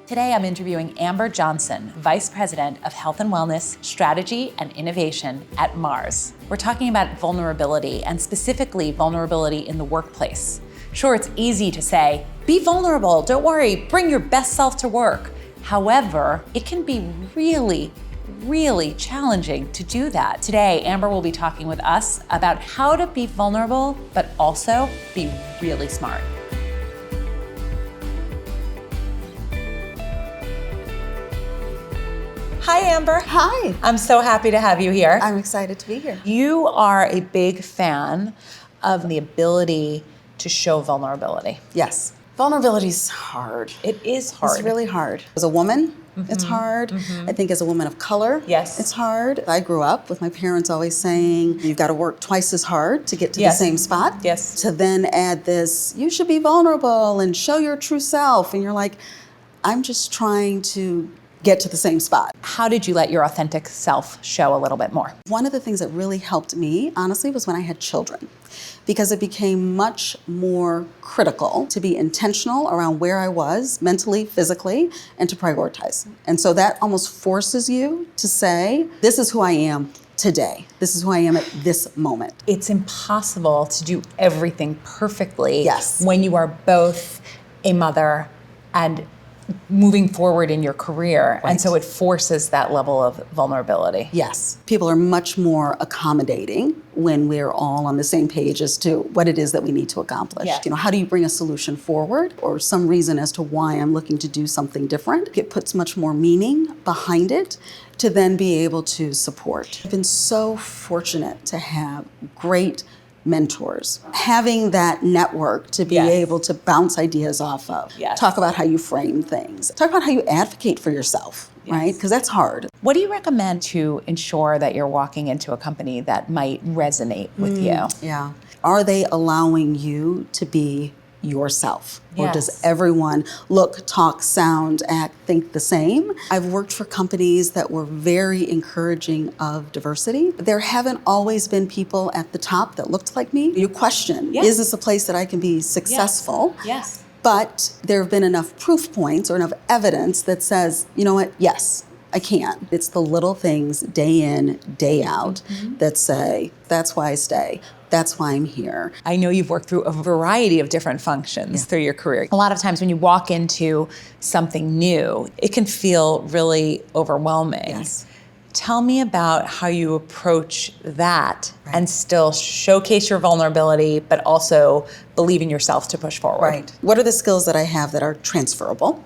Today, I'm interviewing Amber Johnson, Vice President of Health and Wellness, Strategy and Innovation at Mars. We're talking about vulnerability, and specifically vulnerability in the workplace. Sure, it's easy to say, be vulnerable, don't worry, bring your best self to work. However, it can be really challenging to do that. Today, Amber will be talking with us about how to be vulnerable, but also be really smart. Hi, Amber. Hi. I'm so happy to have you here. I'm excited to be here. You are a big fan of the ability to show vulnerability. Yes. Vulnerability is hard. It is hard. It's really hard. As a woman, it's hard. I think as a woman of color, Yes. it's hard. I grew up with my parents always saying, you've got to work twice as hard to get to Yes. the same spot. Yes. To then add this, you should be vulnerable and show your true self. And you're like, I'm just trying to get to the same spot. How did you let your authentic self show a little bit more? One of the things that really helped me, honestly, was when I had children, because it became much more critical to be intentional around where I was mentally, physically, and to prioritize. And so that almost forces you to say, this is who I am today. This is who I am at this moment. It's impossible to do everything perfectly Yes. when you are both a mother and moving forward in your career. Right. And so it forces that level of vulnerability. Yes. People are much more accommodating when we're all on the same page as to what it is that we need to accomplish. Yeah. You know, how do you bring a solution forward or some reason as to why I'm looking to do something different? It puts much more meaning behind it to then be able to support. I've been so fortunate to have great mentors. Having that network to be Yes. able to bounce ideas off of. Yes. Talk about how you frame things. Talk about how you advocate for yourself, right? Because that's hard. What do you recommend to ensure that you're walking into a company that might resonate with you? Yeah. Are they allowing you to be yourself? Or Yes. does everyone look, talk, sound, act, think the same? I've worked for companies that were very encouraging of diversity. There haven't always been people at the top that looked like me. You question, Yes. is this a place that I can be successful? Yes. But there have been enough proof points or enough evidence that says, you know what, yes, I can. It's the little things day in, day out that say, that's why I stay. That's why I'm here. I know you've worked through a variety of different functions through your career. A lot of times when you walk into something new, it can feel really overwhelming. Yes. Tell me about how you approach that and still showcase your vulnerability, but also believe in yourself to push forward. What are the skills that I have that are transferable?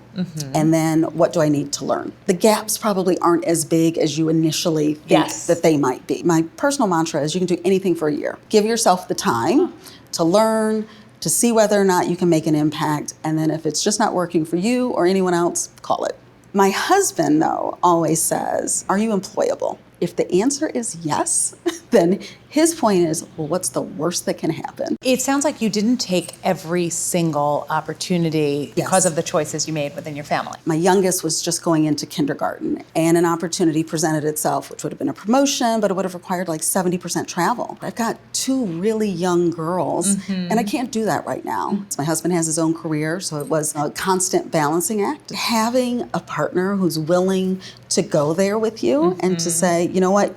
And then what do I need to learn? The gaps probably aren't as big as you initially think Yes. that they might be. My personal mantra is you can do anything for a year. Give yourself the time to learn, to see whether or not you can make an impact. And then if it's just not working for you or anyone else, call it. My husband, though, always says, are you employable? If the answer is yes, then his point is, well, what's the worst that can happen? It sounds like you didn't take every single opportunity because of the choices you made within your family. My youngest was just going into kindergarten, and an opportunity presented itself, which would have been a promotion, but it would have required like 70% travel. I've got two really young girls, and I can't do that right now. My husband has his own career, so it was a constant balancing act. Having a partner who's willing to go there with you and to say, you know what,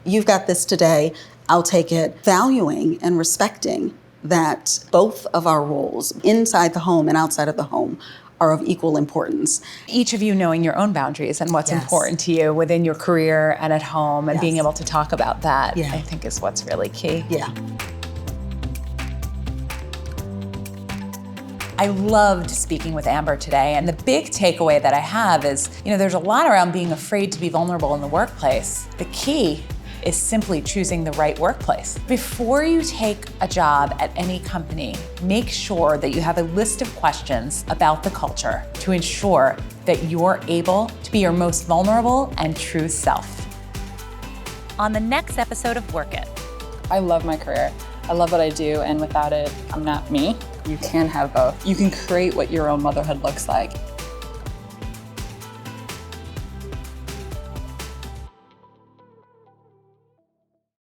you've got this today, I'll take it. Valuing and respecting that both of our roles inside the home and outside of the home are of equal importance. Each of you knowing your own boundaries and what's Yes. important to you within your career and at home, and Yes. being able to talk about that, Yeah. I think is what's really key. Yeah. I loved speaking with Amber today, and the big takeaway that I have is, there's a lot around being afraid to be vulnerable in the workplace. The key is simply choosing the right workplace. Before you take a job at any company, make sure that you have a list of questions about the culture to ensure that you're able to be your most vulnerable and true self. On the next episode of Work It. I love my career. I love what I do, and without it, I'm not me. You can have both. You can create what your own motherhood looks like.